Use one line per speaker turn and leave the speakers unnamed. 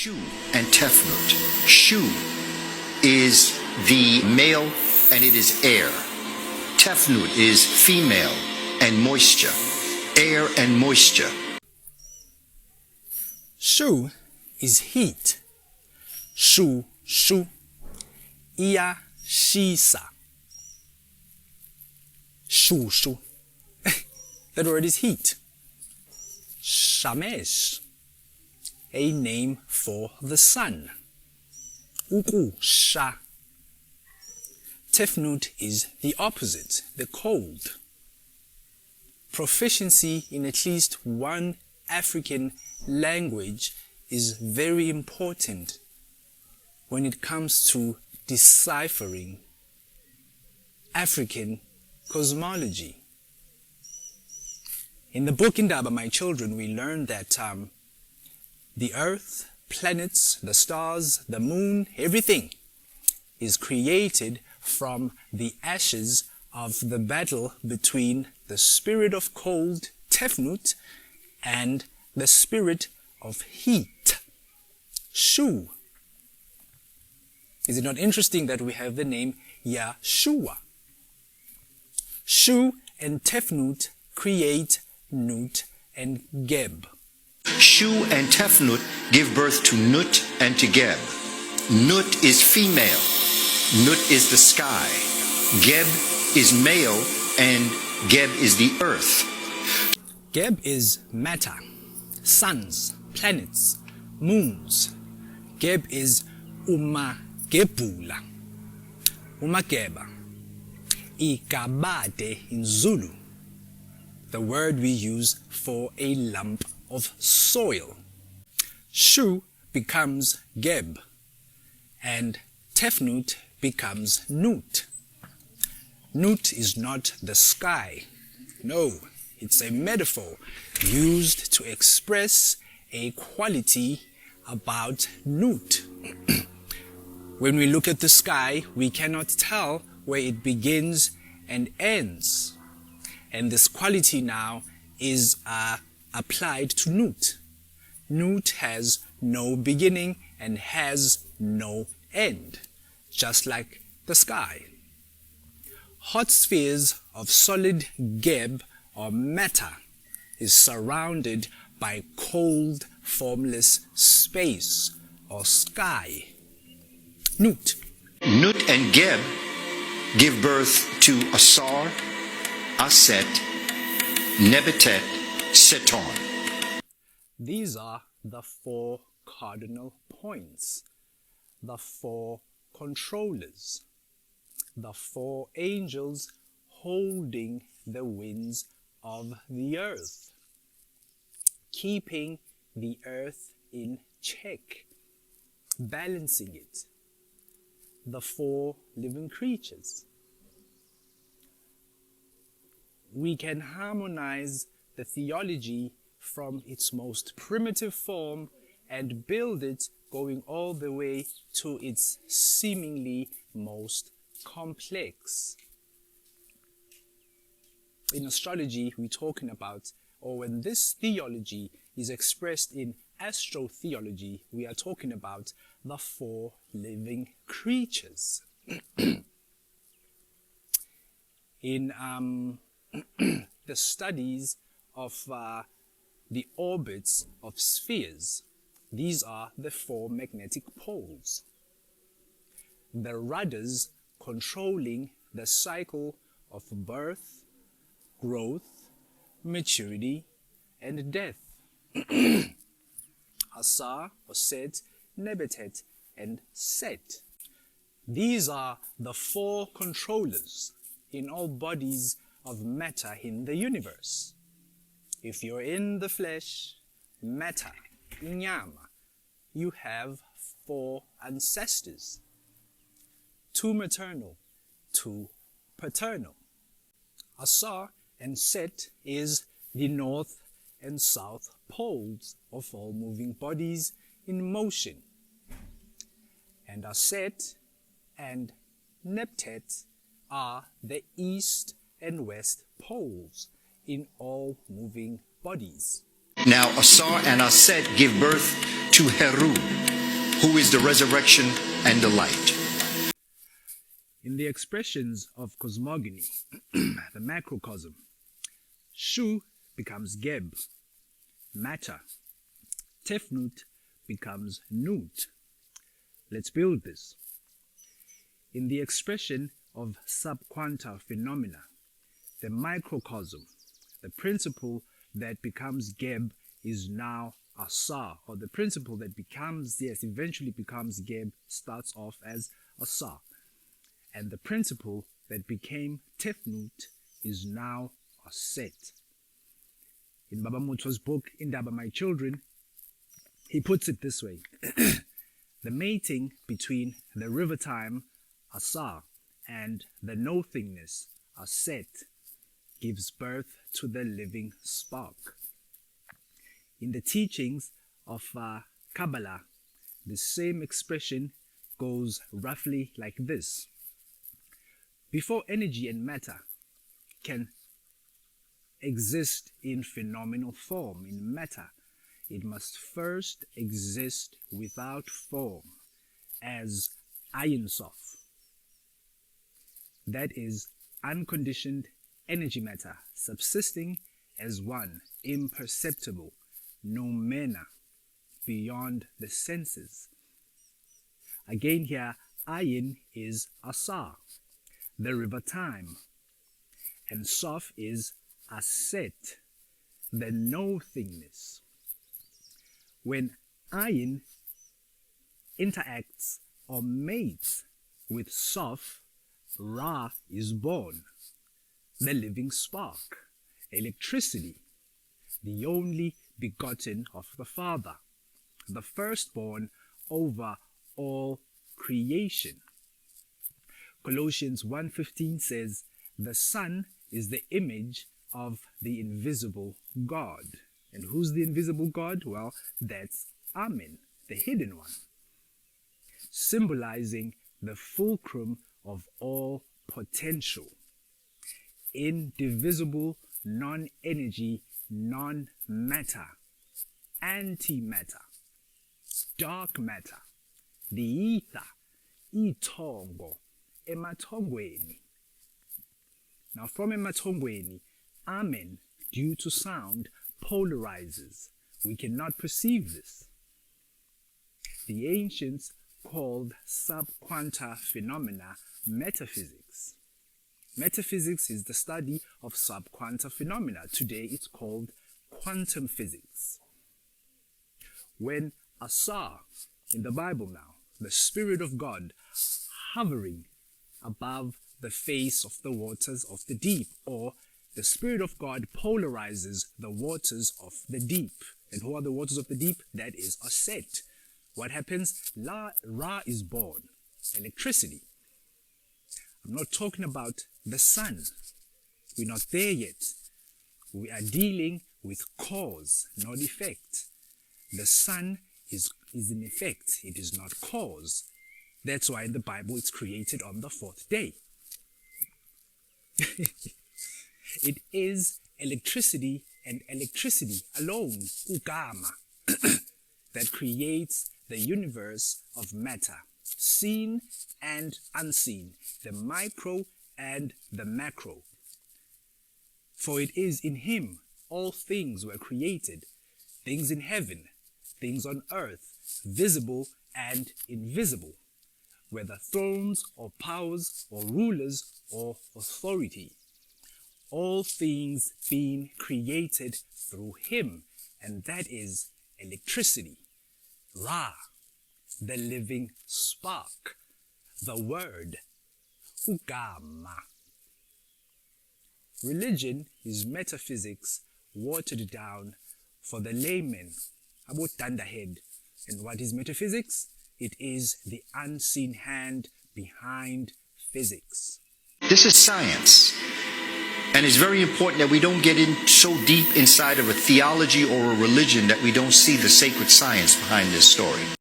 Shu and Tefnut. Shu is the male and it is air. Tefnut is female and moisture. Air and moisture.
Shu is heat. Shu, shu. Iya, shisa. Shu, shu. That word is heat. Shamesh, a name for the sun. Uku, sha. Tefnut is the opposite, the cold. Proficiency in at least one African language is very important when it comes to deciphering African cosmology. In the book Indaba, My Children, we learn that the earth, planets, the stars, the moon, everything is created from the ashes of the battle between the spirit of cold, Tefnut, and the spirit of heat, Shu. Is it not interesting that we have the name Yahshua? Shu and Tefnut create Nut and Geb.
Shu and Tefnut give birth to Nut and to Geb. Nut is female. Nut is the sky. Geb is male and Geb is the earth.
Geb is matter, suns, planets, moons. Geb is umagebula, umageba, ikabade in Zulu, the word we use for a lump of soil. Shu becomes Geb and Tefnut becomes Nut. Nut is not the sky. No, it's a metaphor used to express a quality about Nut. When we look at the sky, we cannot tell where it begins and ends. And this quality now is applied to Nut. Nut has no beginning and has no end, just like the sky. Hot spheres of solid Geb or matter is surrounded by cold, formless space or sky. Nut.
Nut and Geb give birth to Asar, Aset, Nebetet, Seton.
These are the four cardinal points, the four controllers, the four angels holding the winds of the earth, keeping the earth in check, balancing it, the four living creatures. We can harmonize the theology from its most primitive form and build it going all the way to its seemingly most complex. In astrology, we're talking about, or when this theology is expressed in astrotheology, we are talking about the four living creatures. In the studies of the orbits of spheres, these are the four magnetic poles. The rudders controlling the cycle of birth, growth, maturity, and death. Asar, Oset, Nebetet, and Set. These are the four controllers in all bodies of matter in the universe. If you're in the flesh, matter, inyama, you have four ancestors. Two maternal, two paternal. Asar and Set is the north and south poles of all moving bodies in motion. And Aset and Neptet are the east and west poles in all moving bodies.
Now Asar and Aset give birth to Heru. who is the resurrection and the light.
In the expressions of cosmogony, the macrocosm, Shu becomes Geb, matter. Tefnut becomes Nut. Let's build this. In the expression of subquanta phenomena, the microcosm, the principle that becomes Geb is now Asar, or the principle that eventually becomes Geb starts off as Asar. And the principle that became Tefnut is now Aset. In Baba Mutwa's book, Indaba My Children, he puts it this way. The mating between the river time, Asar, and the nothingness, Aset, gives birth to the living spark. In the teachings of Kabbalah, the same expression goes roughly like this. Before energy and matter can exist in phenomenal form, in matter, it must first exist without form as Ayin Sof. That is unconditioned energy matter, subsisting as one, imperceptible, noumena, beyond the senses. Again here, Ayin is Asar, the river time, and Sof is Aset, the nothingness. When Ayin interacts or mates with Sof, Ra is born, the living spark, electricity, the only begotten of the Father, the firstborn over all creation. Colossians 1:15 says, the Son is the image of the invisible God. And who's the invisible God? Well, that's Amen, the hidden one, symbolizing the fulcrum of all potential, indivisible, non-energy, non-matter, antimatter, dark matter, the ether, ithongo, emathongweni. Now from emathongweni, Amen, due to sound, polarizes. We cannot perceive this. The ancients called subquanta phenomena metaphysics. Metaphysics is the study of subquanta phenomena. Today it's called quantum physics. When Asar, in the Bible now, the Spirit of God hovering above the face of the waters of the deep, or the Spirit of God polarizes the waters of the deep. And who are the waters of the deep? That is Aset. What happens? Ra is born, electricity. I'm not talking about the sun. We're not there yet. We are dealing with cause, not effect. The sun is in effect. It is not cause. That's why in the Bible it's created on the fourth day. It is electricity and electricity alone, ugama, that creates the universe of matter, seen and unseen, the micro and the macro. For it is in him all things were created, things in heaven, things on earth, visible and invisible, whether thrones or powers or rulers or authority. All things being created through him, and that is electricity, Ra, the living spark, the word, ugama. Religion is metaphysics watered down for the layman, about Dandahead. And what is metaphysics? It is the unseen hand behind physics.
This is science. And it's very important that we don't get in so deep inside of a theology or a religion that we don't see the sacred science behind this story.